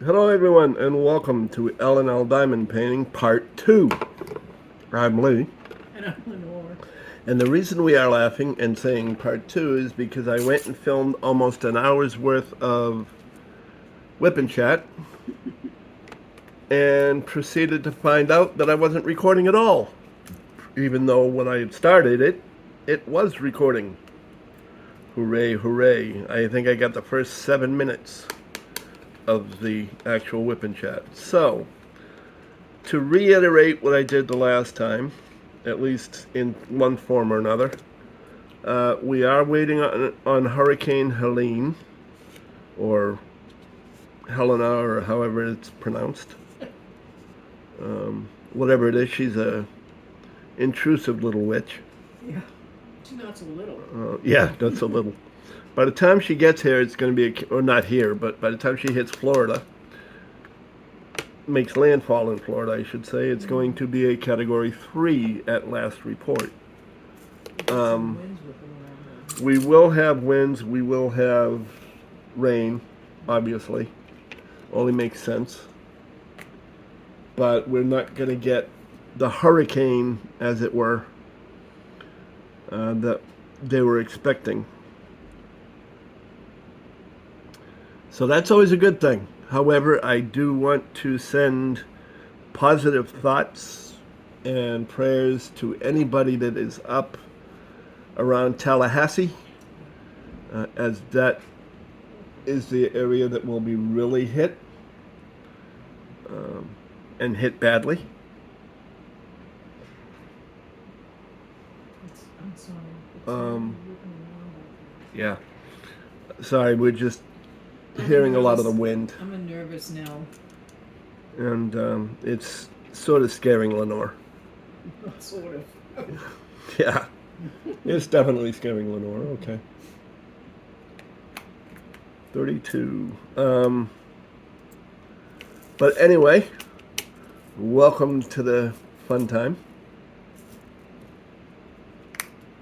Hello, everyone, and welcome to L&L Diamond Painting Part 2. I'm Lee, And I'm Lenore. and the reason we are laughing and saying Part 2 is because I went and filmed almost an hour's worth of Wip Chat and proceeded to find out that I wasn't recording at all. Even though when I had started it, it was recording. Hooray, hooray. I think I got the first 7 minutes of the actual Wip Chat. So, to reiterate what I did the last time, at least in one form or another, we are waiting on Hurricane Helene, or Helena, or however it's pronounced. Whatever it is, she's a intrusive little witch. Yeah. She's not so little. Yeah, that's a little. By the time she gets here, it's going to be, or not here, but by the time she hits Florida, makes landfall in Florida, I should say, it's going to be a Category 3 at last report. Some winds whipping around there. We will have winds, we will have rain, obviously. Only makes sense. But we're not going to get the hurricane, as it were, that they were expecting. So that's always a good thing. However, I do want to send positive thoughts and prayers to anybody that is up around Tallahassee, as that is the area that will be really hit, and hit badly. I'm sorry. It's Um, whipping around out yeah. Sorry, we're just there. hearing a lot of the wind, I'm a nervous now. and it's sort of scaring Lenore. Sort of. Yeah, it's definitely scaring Lenore. Okay. 32. But anyway, welcome to the fun time.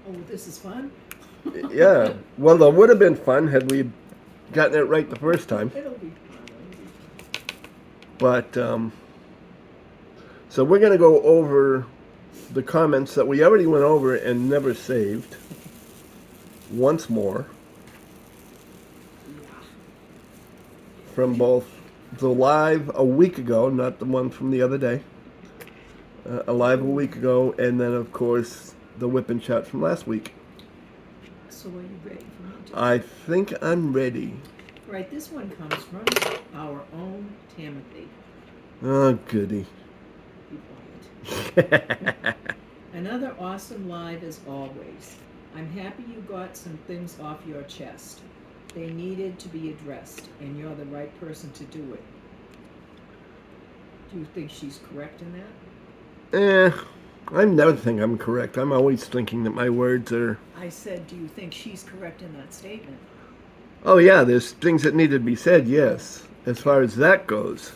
Oh, this is fun? Yeah, well, it would have been fun had we gotten it right the first time. It'll be fun. But, so we're going to go over the comments that we already went over and never saved once more from both the live a week ago, not the one from the other day, a live a week ago, and then, of course, the Whip and Chat from last week. So are you ready for me to? I think I'm ready. Right, this one comes from our own Timothy. Oh, goody. Be quiet. Another awesome live as always. I'm happy you got some things off your chest. They needed to be addressed, and you're the right person to do it. Do you think she's correct in that? I never think I'm correct. I'm always thinking that my words are. I said, do you think she's correct in that statement? Oh, yeah, there's things that need to be said, yes. As far as that goes,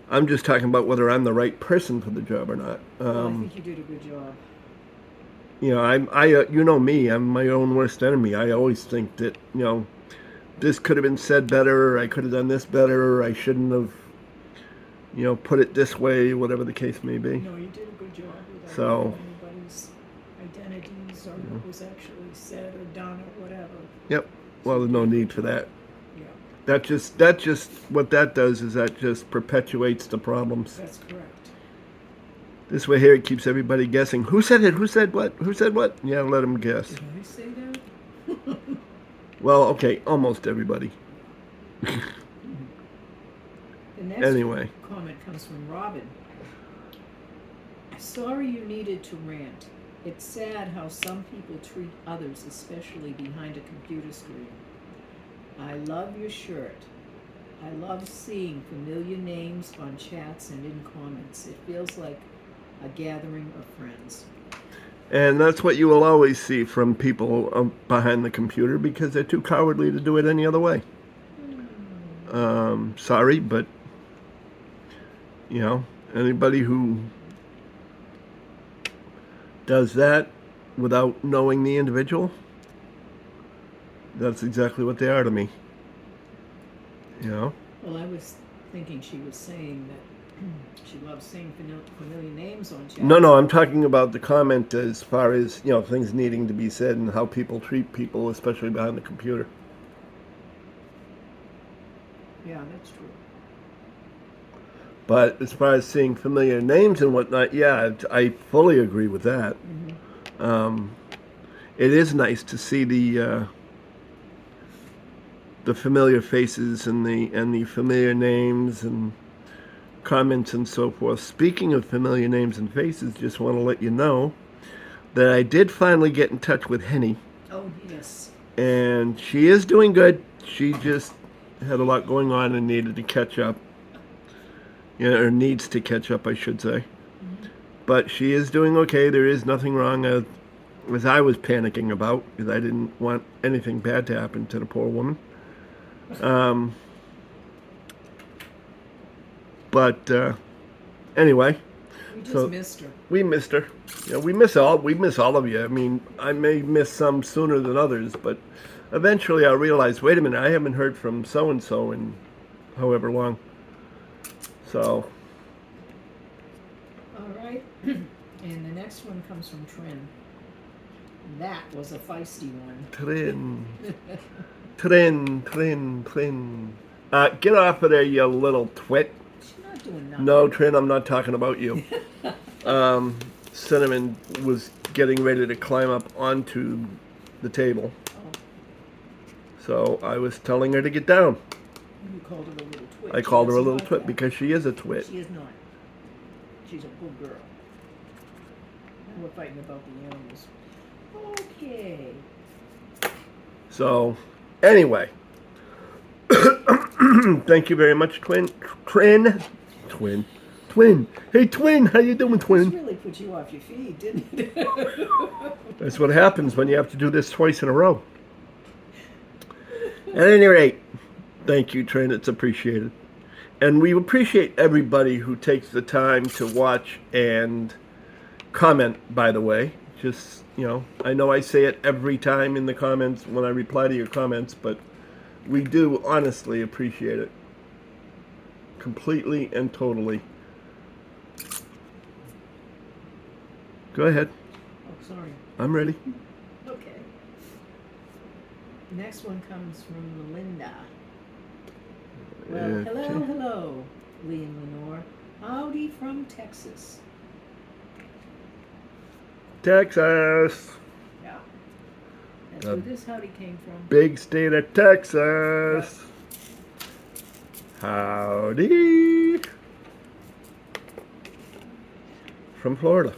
I'm just talking about whether I'm the right person for the job or not. Well, I think you did a good job. You know, you know me. I'm my own worst enemy. I always think that this could have been said better. Or I could have done this better. Or I shouldn't have, put it this way. Whatever the case may be. No, you did a good job without So, anybody's identities or what was actually said or done or whatever. yep. Well, there's no need for that. Yeah, That just what that does is that just perpetuates the problems. that's correct. This way here it keeps everybody guessing. Who said it? Who said what? Who said what? Yeah, let them guess. Did I say that? Well, okay, almost everybody. The next Anyway. comment comes from Robin. Sorry you needed to rant. It's sad how some people treat others, especially behind a computer screen. I love your shirt. I love seeing familiar names on chats and in comments. It feels like a gathering of friends. And that's what you will always see from people behind the computer because they're too cowardly to do it any other way. Sorry, but anybody who does that without knowing the individual, that's exactly what they are to me. Well, I was thinking she was saying that she loves saying familiar names on chat. No, I'm talking about the comment as far as, things needing to be said and how people treat people, especially behind the computer. Yeah, that's true. But as far as seeing familiar names and whatnot, yeah, I fully agree with that. Mm-hmm. It is nice to see the familiar faces and the familiar names and comments and so forth. Speaking of familiar names and faces, just want to let you know that I did finally get in touch with Henny, Oh, yes. and she is doing good. She just had a lot going on and needed to catch up. Or needs to catch up, I should say. Mm-hmm. But she is doing okay. There is nothing wrong as I was panicking about, because I didn't want anything bad to happen to the poor woman. But anyway, We just so missed her. we missed her. We miss all of you. I mean, I may miss some sooner than others, but eventually I'll realize, wait a minute, I haven't heard from so and so in however long. So, All right. And the next one comes from Trin. That was a feisty one. Trin. Get off of there, you little twit. She's not doing nothing. No, Trin, I'm not talking about you. Cinnamon was getting ready to climb up onto the table. Oh, So I was telling her to get down. you called her a little twit. I She called her a doesn't little like twit that. because she is a twit. She is not. She's a good girl. Now we're fighting about the animals. Okay. So, anyway. Thank you very much, Twin. Hey, Twin, how you doing, This Twin? really put you off your feet, didn't it? That's what happens when you have to do this twice in a row. At any rate, thank you, Trent. It's appreciated. And we appreciate everybody who takes the time to watch and comment, by the way. Just, I know I say it every time in the comments when I reply to your comments, but we do honestly appreciate it. Completely and totally. Go ahead. Oh, sorry. I'm ready. Okay. Next one comes from Melinda. Well, hello, Lee and Lenore. Howdy from Texas. Texas. Yeah. That's where this howdy came from. Big state of Texas. Howdy. From Florida.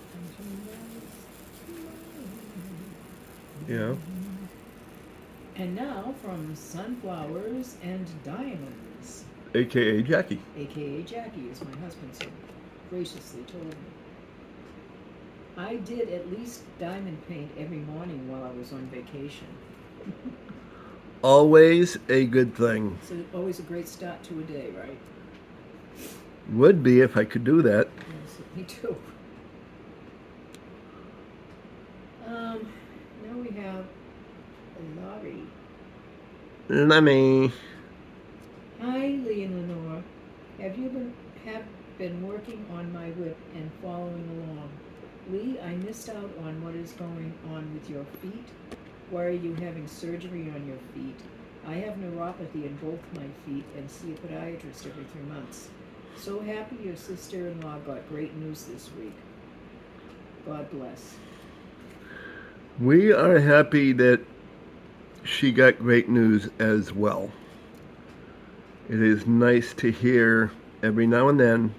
Yeah. And now from Sunflowers and Diamonds. AKA Jackie. AKA Jackie, as my husband so graciously told me. I did at least diamond paint every morning while I was on vacation. Always a good thing. So always a great start to a day, right? Would be if I could do that. Yes, me too. Now we have Laurie. Lemmy. Hi, Lee and Lenore. Have you been working on my whip and following along? Lee, I missed out on what is going on with your feet. Why are you having surgery on your feet? I have neuropathy in both my feet and see a podiatrist every 3 months. So happy your sister-in-law got great news this week. God bless. We are happy that she got great news as well. It is nice to hear every now and then.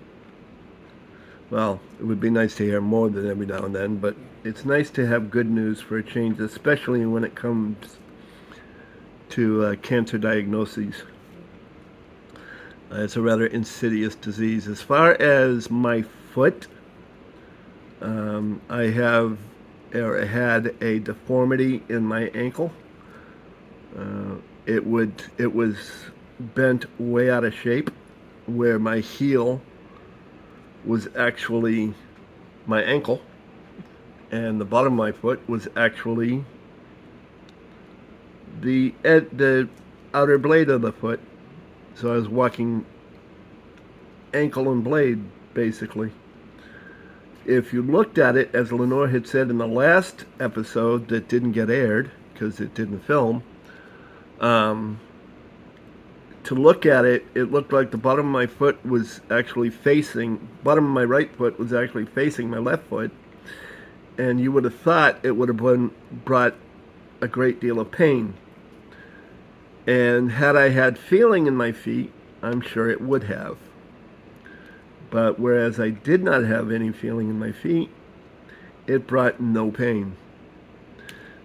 Well, it would be nice to hear more than every now and then, but it's nice to have good news for a change, especially when it comes to cancer diagnoses. It's a rather insidious disease. As far as my foot, I had a deformity in my ankle. It was bent way out of shape, where my heel was actually my ankle, and the bottom of my foot was actually the outer blade of the foot. So I was walking ankle and blade, basically. If you looked at it, as Lenore had said in the last episode that didn't get aired because it didn't film, um, to look at it, it looked like the bottom of my foot was actually facing, bottom of my right foot was actually facing my left foot, and you would have thought it would have brought a great deal of pain. And had I had feeling in my feet, I'm sure it would have. But whereas I did not have any feeling in my feet, it brought no pain.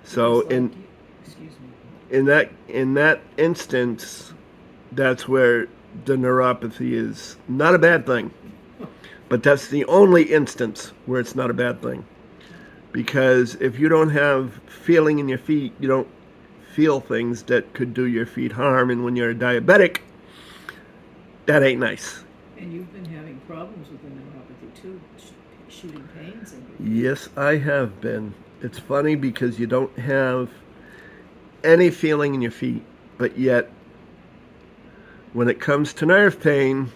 So in that instance, that's where the neuropathy is not a bad thing. But that's the only instance where it's not a bad thing. Because if you don't have feeling in your feet, you don't feel things that could do your feet harm. And when you're a diabetic, that ain't nice. And you've been having problems with the neuropathy too, shooting pains in your feet. Yes, I have been. It's funny because you don't have any feeling in your feet, but yet when it comes to nerve pain,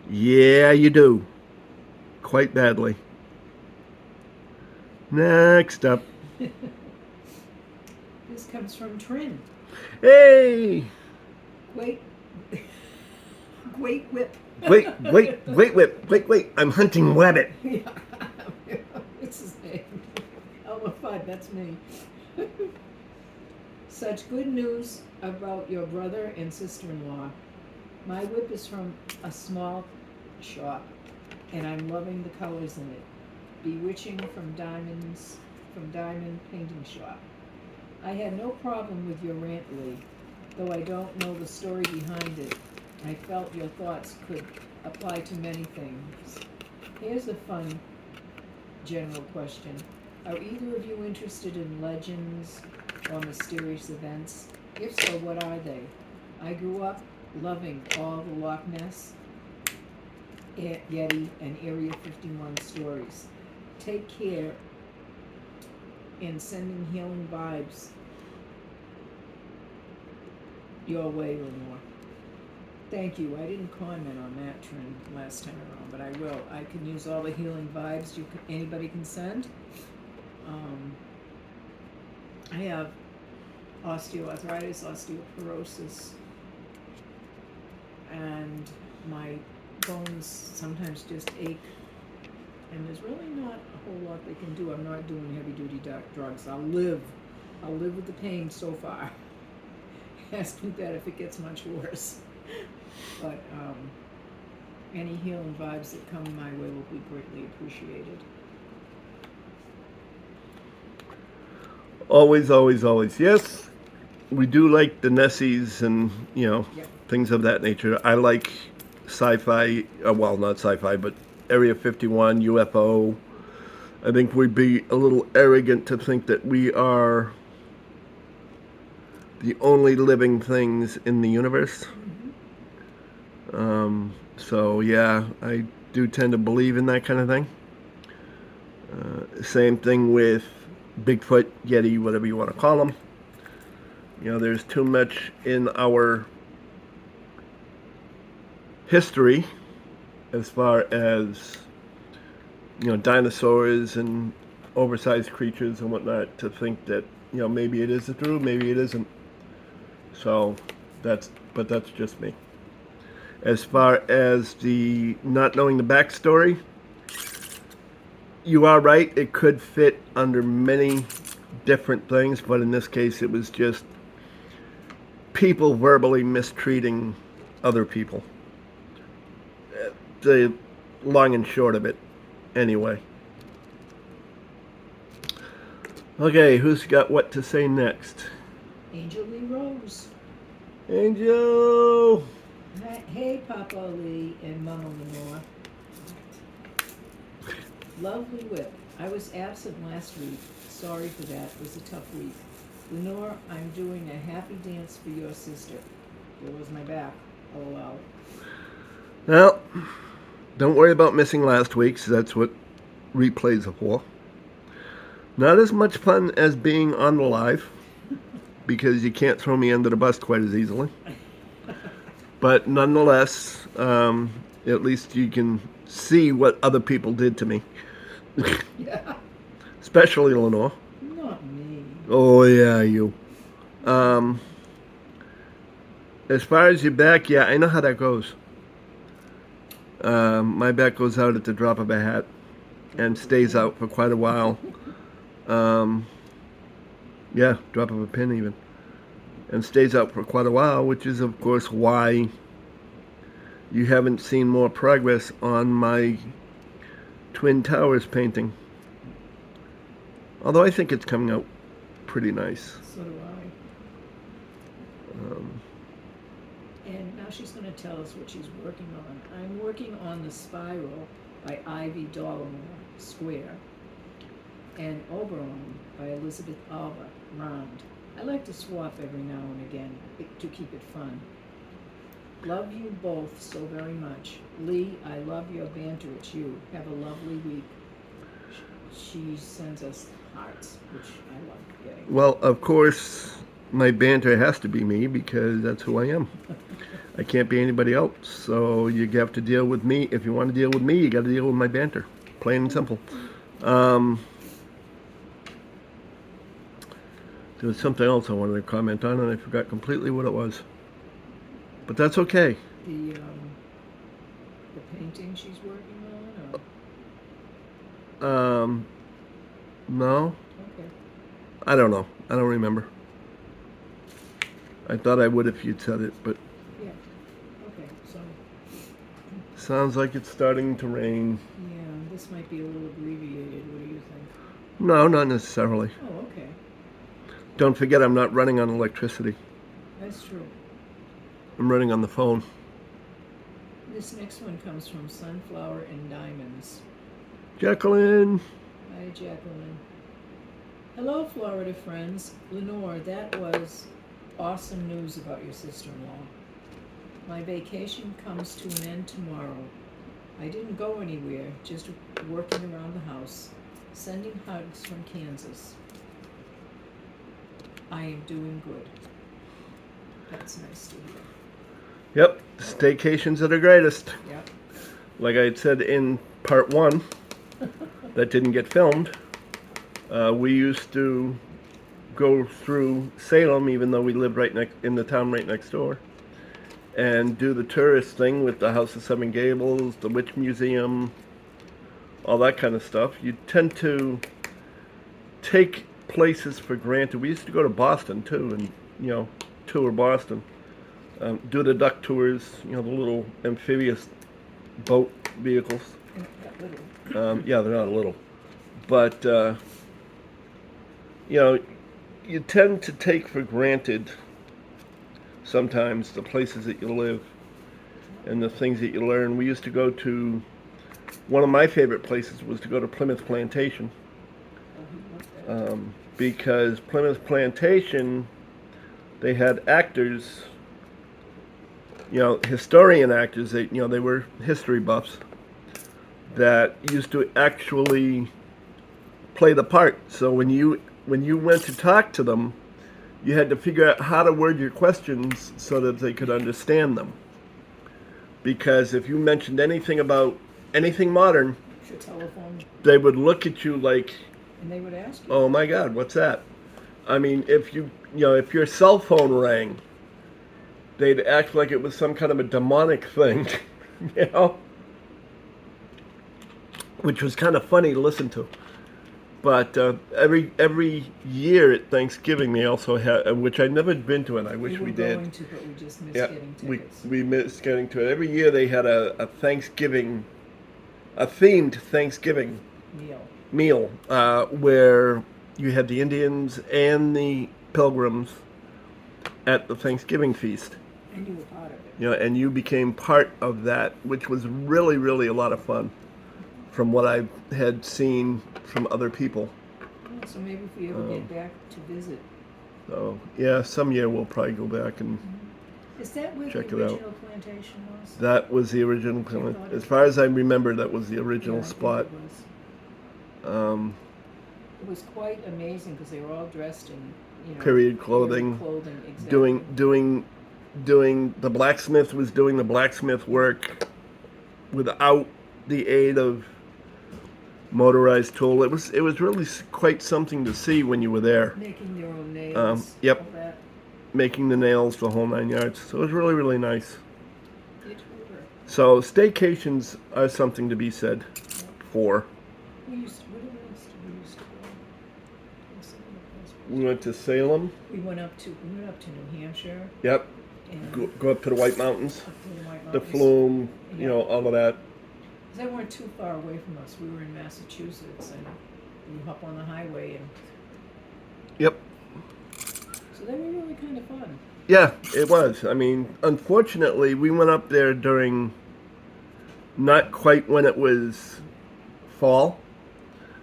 yeah, you do. Quite badly. Next up. This comes from Trin. Hey! Wait. Wait, Whip. Wait. I'm hunting rabbit. Yeah. What's his name? Elmer Fudd, that's me. Such good news about your brother and sister-in-law. My whip is from a small shop, and I'm loving the colors in it. Bewitching from Diamond Painting Shop. I had no problem with your rant, Lee, though I don't know the story behind it. I felt your thoughts could apply to many things. Here's a fun general question. Are either of you interested in legends or mysterious events? If so, what are they? I grew up loving all the Loch Ness, Yeti, and Area 51 stories. Take care in sending healing vibes your way, Lenore. Thank you. I didn't comment on that trend last time around, but I will. I can use all the healing vibes anybody can send. I have osteoarthritis, osteoporosis, and my bones sometimes just ache. And there's really not a whole lot they can do. I'm not doing heavy-duty drugs. I'll live with the pain so far. Ask me that if it gets much worse. But any healing vibes that come my way will be greatly appreciated. Always. Yes, we do like the Nessies and, Yep. things of that nature. I like sci-fi, well, not sci-fi, but Area 51, UFO. I think we'd be a little arrogant to think that we are the only living things in the universe. So yeah, I do tend to believe in that kind of thing. Same thing with Bigfoot, Yeti, whatever you want to call them. There's too much in our history as far as dinosaurs and oversized creatures and whatnot to think that maybe it is true, maybe it isn't. So that's just me. As far as the not knowing the backstory, you are right. It could fit under many different things, but in this case, it was just people verbally mistreating other people. The long and short of it, anyway. Okay, who's got what to say next? Angel Lee Rose. Angel! Hey, Papa Lee and Mama Lenore. Lovely Whip. I was absent last week. Sorry for that. It was a tough week. Lenore, I'm doing a happy dance for your sister. There was my back. LOL. Well, don't worry about missing last week's. That's what replays are for. Not as much fun as being on the live, because you can't throw me under the bus quite as easily. But nonetheless, At least you can see what other people did to me, Yeah. especially Lenore. Not me. Oh yeah, you. Um, as far as your back, yeah, I know how that goes. My back goes out at the drop of a hat and stays out for quite a while. Um, yeah, drop of a pin even, and stays out for quite a while, which is of course why you haven't seen more progress on my Twin Towers painting. Although I think it's coming out pretty nice. So do I. Um, And now she's going to tell us what she's working on. I'm working on The Spiral by Ivy Dollamore, Square, and Oberon by Elizabeth Alba, Round. I like to swap every now and again to keep it fun. Love you both so very much. Lee, I love your banter. It's you. Have a lovely week. She sends us hearts, which I love getting. well, of course, my banter has to be me because that's who I am. I can't be anybody else. So you have to deal with me. If you want to deal with me, you got to deal with my banter. Plain and simple. There was something else I wanted to comment on, and I forgot completely what it was. But that's okay. The painting she's working on, or No, okay. I don't know. I don't remember. I thought I would if you'd said it, but Yeah. Okay. So sounds like it's starting to rain. yeah, this might be a little abbreviated. What do you think? No, not necessarily. Oh, okay. Don't forget I'm not running on electricity. That's true. I'm running on the phone. This next one comes from Sunflower and Diamonds. Jacqueline! Hi, Jacqueline. Hello, Florida friends. Lenore, that was awesome news about your sister-in-law. My vacation comes to an end tomorrow. I didn't go anywhere, just working around the house. Sending hugs from Kansas. I am doing good. That's nice to hear. Yep, staycations are the greatest. Yep. Like I had said in part one, that didn't get filmed, we used to go through Salem, even though we lived right next in the town right next door, and do the tourist thing with the House of Seven Gables, the Witch Museum, all that kind of stuff. You tend to take places for granted. We used to go to Boston too, and tour Boston, do the duck tours, the little amphibious boat vehicles. That little. Yeah, they're not little, but you tend to take for granted sometimes the places that you live and the things that you learn. We used to go to one of my favorite places was to go to Plymouth Plantation, because Plymouth Plantation, they had actors, historian actors. They were history buffs that used to actually play the part. So when you went to talk to them, you had to figure out how to word your questions so that they could understand them. Because if you mentioned anything about anything modern, Your telephone, they would look at you like, and they would ask you. "Oh my God, what's that?" I mean, if if your cell phone rang, they'd act like it was some kind of a demonic thing, which was kind of funny to listen to. But every year at Thanksgiving, they also had, which I'd never been to, and I wish we did. Going to, but we just missed Yeah, getting we tickets. we missed getting to it. Every year they had a Thanksgiving, a themed Thanksgiving meal where you had the Indians and the Pilgrims at the Thanksgiving feast. And you were part of it. And you became part of that, which was really, really a lot of fun from what I had seen from other people. Yeah, so maybe if we ever get back to visit. So, yeah, some year we'll probably go back and Is that where check the it out. original plantation was? That was the original, thought as it far as I remember, that was the original Yeah, I think spot. It was. It was quite amazing because they were all dressed in, Period clothing, exactly. doing the blacksmith was doing the blacksmith work, without the aid of motorized tool. It was really quite something to see when you were there. Making their own nails. Yep. All that. Making the nails, the whole 9 yards. So it was really, really nice. They told her. So staycations are something to be said for. Where else did we used to go? What's the other place? We went to Salem. We went up to New Hampshire Yep. and Go up to the White Mountains, up to the White the Mountains. Flume, Yeah. you know, all of that. They weren't too far away from us. We were in Massachusetts, and you hop on the highway, and Yep. so they were really kind of fun. Yeah, it was. I mean, unfortunately, we went up there during not quite when it was fall.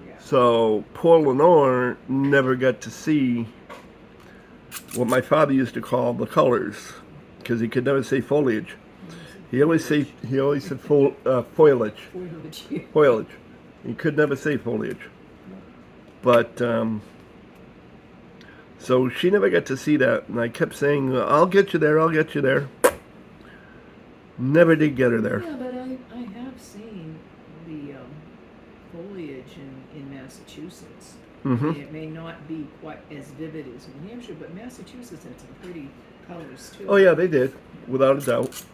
Yeah. So poor Lenore never got to see what my father used to call the colors, because he could never say foliage. He always said foliage. Foliage. Foliage. He could never say foliage. But so she never got to see that, and I kept saying, "I'll get you there. I'll get you there." Never did get her there. Yeah, but I have seen the foliage in Massachusetts. Mm-hmm. It may not be quite as vivid as New Hampshire, but Massachusetts had some pretty colors too. Oh yeah, they did, without a doubt.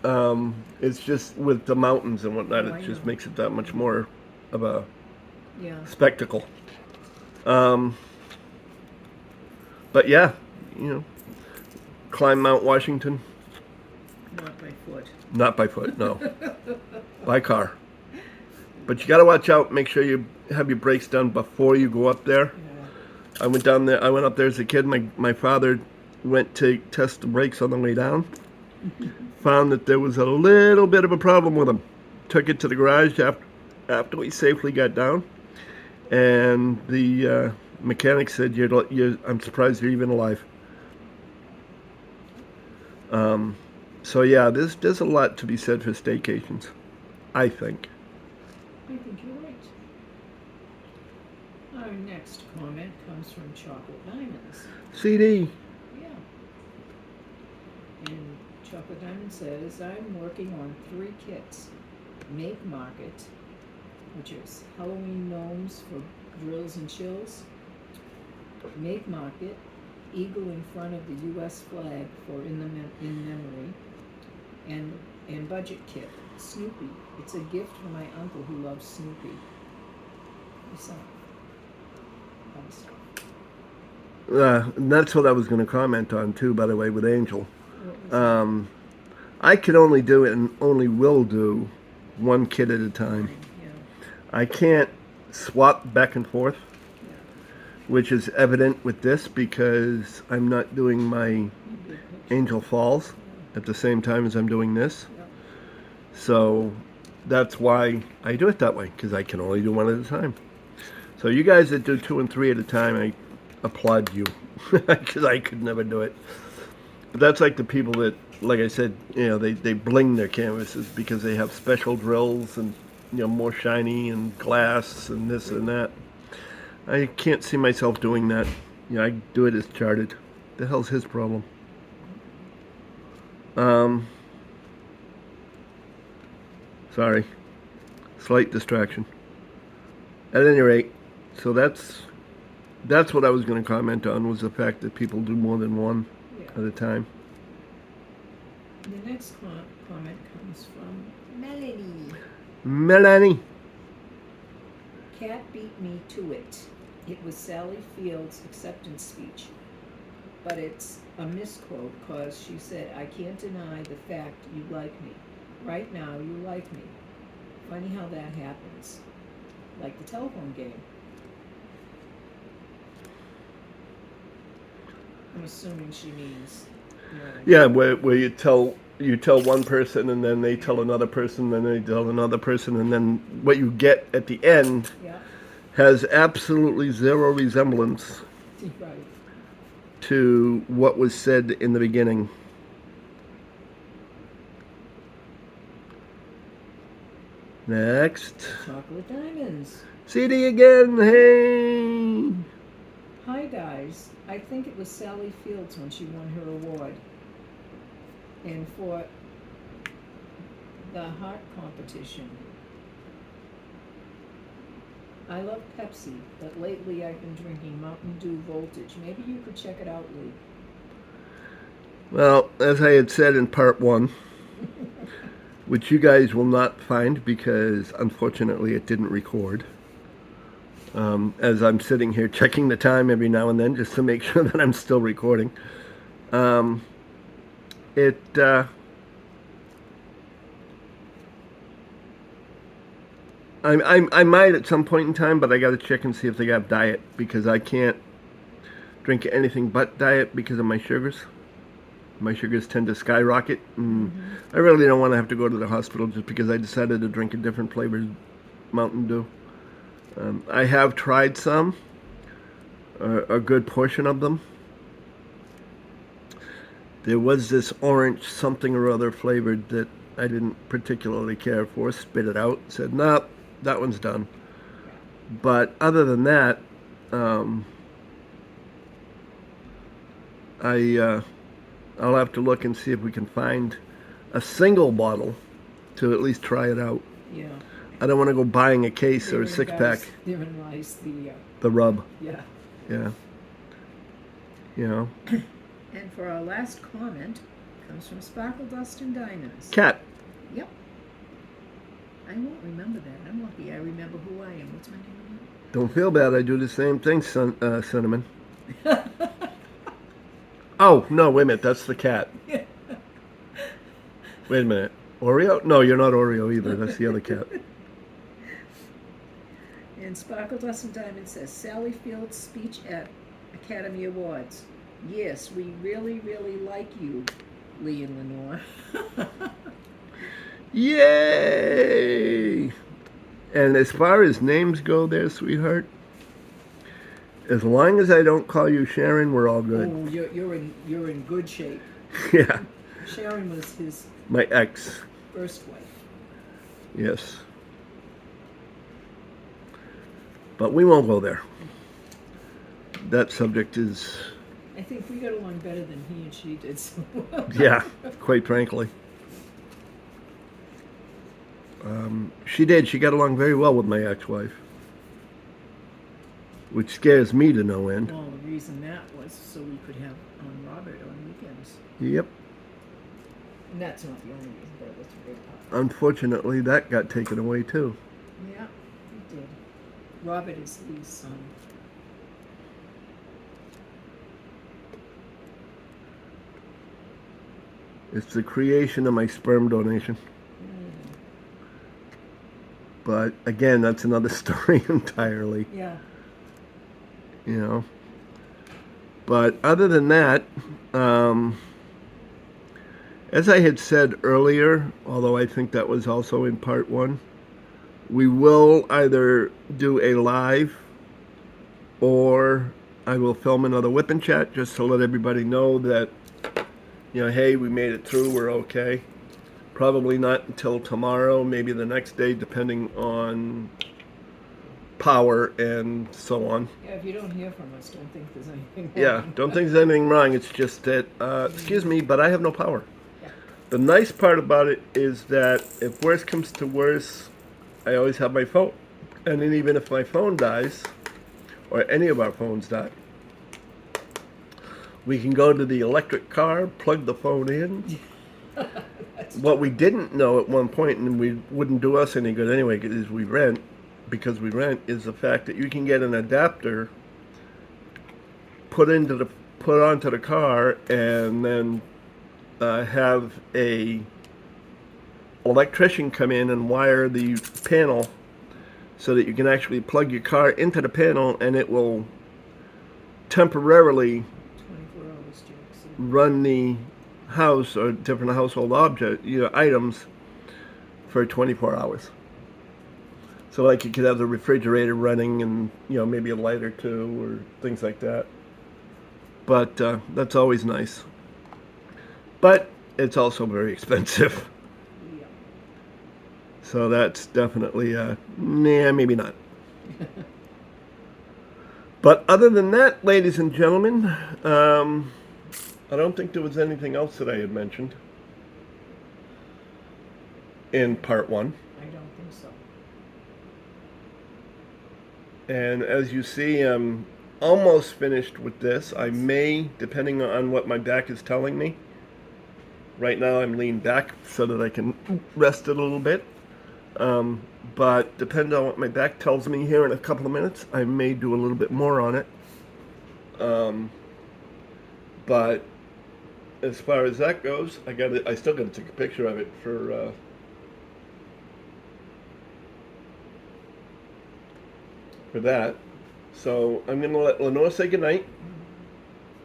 It's just with the mountains and whatnot, Oh, I it just know. makes it that much more of a Yeah. spectacle. But yeah, you know, climb Mount Washington. Not by foot. Not by foot, no. By car. But you got to watch out. Make sure you have your brakes done before you go up there. Yeah. I went down there. I went up there as a kid. My father went to test the brakes on the way down. Found that there was a little bit of a problem with them. Took it to the garage after we safely got down, and the mechanic said, "I'm surprised you're even alive." So yeah, there's a lot to be said for staycations, I think. I think you're right. Our next comment comes from Chocolate Diamonds. CD. Yeah. And Chocolate Diamond says, I'm working on 3 kits. Make Market, which is Halloween gnomes for drills and chills. Make Market, eagle in front of the U.S. flag for in memory. And budget kit, Snoopy. It's a gift from my uncle who loves Snoopy. So, fun stuff. And that's what I was going to comment on too, by the way, with Angel. What was I can only do it and only will do one kid at a time. Yeah. I can't swap back and forth, Yeah. which is evident with this because I'm not doing my You did picture. Angel Falls at the same time as I'm doing this. Yeah. So that's why I do it that way, because I can only do one at a time. So you guys that do 2 and 3 at a time, I applaud you, because I could never do it. But that's like the people that, like I said, you know, they bling their canvases because they have special drills and, you know, more shiny and glass and this and that. I can't see myself doing that. You know, I do it as charted. The hell's his problem? Sorry. Slight distraction. At any rate, so that's what I was going to comment on, was the fact that people do more than one Yeah. at a time. The next comment comes from Melanie. Melanie. Cat beat me to it. It was Sally Field's acceptance speech. But it's a misquote because she said, I can't deny the fact you like me. Right now, you like me. Funny how that happens. Like the telephone game. I'm assuming she means, you know, Yeah, where you tell one person and then they tell another person, then they tell another person, and then what you get at the end yeah, has absolutely zero resemblance right. to what was said in the beginning. Next. Chocolate Diamonds. CD again, hey! Hi guys, I think it was Sally Fields when she won her award. And for the heart competition. I love Pepsi, but lately I've been drinking Mountain Dew Voltage. Maybe you could check it out, Lee. Well, as I had said in part one, which you guys will not find because unfortunately it didn't record. As I'm sitting here checking the time every now and then just to make sure that I'm still recording. Um, it I might at some point in time, but I got to check and see if they got diet because I can't drink anything but diet because of my sugars. My sugars tend to skyrocket, and I really don't want to have to go to the hospital just because I decided to drink a different flavored Mountain Dew. I have tried some, a good portion of them. There was this orange something or other flavored that I didn't particularly care for. Spit it out, said, "Nah, that one's done." But other than that, I'll have to look and see if we can find a single bottle to at least try it out. Yeah. I don't want to go buying a case or a six-pack. Therein lies the rub. Yeah. Yeah. You know. And for our last comment, comes from Sparkle Dust and Diamonds. Cat. Yep. I won't remember that. I'm lucky I remember who I am. What's my name Don't feel bad. I do the same thing, Cinnamon. Oh, no, wait a minute. That's the cat. Wait a minute. Oreo? No, you're not Oreo either. That's the other cat. And Sparkle Dust and Diamonds says, Sally Field's speech at Academy Awards. Yes, we really, really like you, Lee and Lenore. Yay! And as far as names go there, sweetheart, as long as I don't call you Sharon, we're all good. Oh, you're in good shape. Yeah. Sharon was his My ex. first wife. Yes. But we won't go there. That subject is... I think we got along better than he and she did. So. Yeah, quite frankly. She did. She got along very well with my ex-wife. Which scares me to no end. Well, the reason that was so we could have Robert on weekends. Yep. And that's not the only reason, but it was a big part. Unfortunately, that got taken away too. Yeah, it did. Robert is Lee's son. It's the creation of my sperm donation. But again, that's another story entirely. Yeah. You know. But other than that, as I had said earlier, although I think that was also in part one, we will either do a live or I will film another Wip Chat just to let everybody know that, you know, hey, we made it through, we're okay. Probably not until tomorrow, maybe the next day, depending on power and so on. Yeah, if you don't hear from us, don't think there's anything wrong. Yeah, don't think there's anything wrong. It's just that, excuse me, but I have no power. Yeah. The nice part about it is that if worse comes to worse, I always have my phone. And then even if my phone dies, or any of our phones die, we can go to the electric car, plug the phone in. What we didn't know at one point, and we wouldn't do us any good anyway, because we rent, is the fact that you can get an adapter put onto the car, and then have a electrician come in and wire the panel so that you can actually plug your car into the panel, and it will temporarily 24 hours, Jackson. run the house or different household items for 24 hours. So like you could have the refrigerator running and, you know, maybe a light or two or things like that. But that's always nice. But it's also very expensive. Yeah. So that's definitely, nah, maybe not. But other than that, ladies and gentlemen, I don't think there was anything else that I had mentioned. in part one. I don't think so. And as you see, I'm almost finished with this. I may, depending on what my back is telling me. Right now I'm leaned back so that I can rest it a little bit. Um, but depending on what my back tells me here in a couple of minutes, I may do a little bit more on it. Um, but as far as that goes, I still got to take a picture of it for that. So I'm gonna let Lenore say goodnight.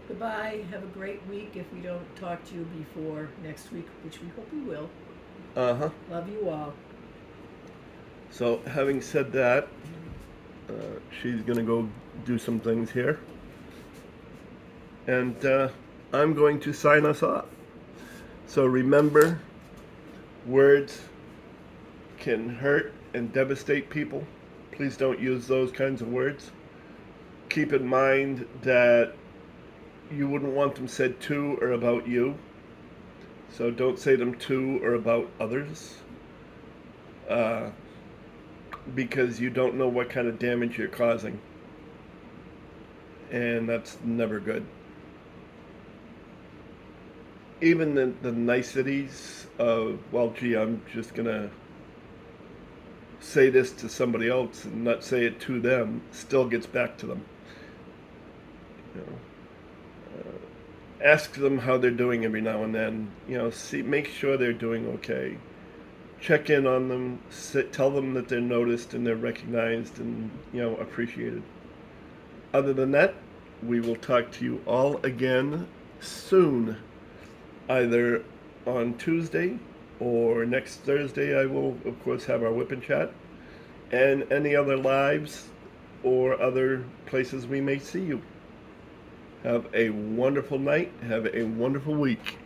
Goodbye. Have a great week if we don't talk to you before next week, which we hope we will. Uh huh. Love you all. So having said that, she's gonna go do some things here, and I'm going to sign us off. So remember, words can hurt and devastate people. Please don't use those kinds of words. Keep in mind that you wouldn't want them said to or about you. So don't say them to or about others. Uh, because you don't know what kind of damage you're causing. And that's never good. Even the niceties of, well, gee, I'm just going to say this to somebody else and not say it to them, still gets back to them. You know, ask them how they're doing every now and then. Make sure they're doing okay. Check in on them. Tell them that they're noticed and they're recognized and appreciated. Other than that, we will talk to you all again soon, either on Tuesday or next Thursday. I will, of course, have our Whip Chat and any other lives or other places we may see you. Have a wonderful night. Have a wonderful week.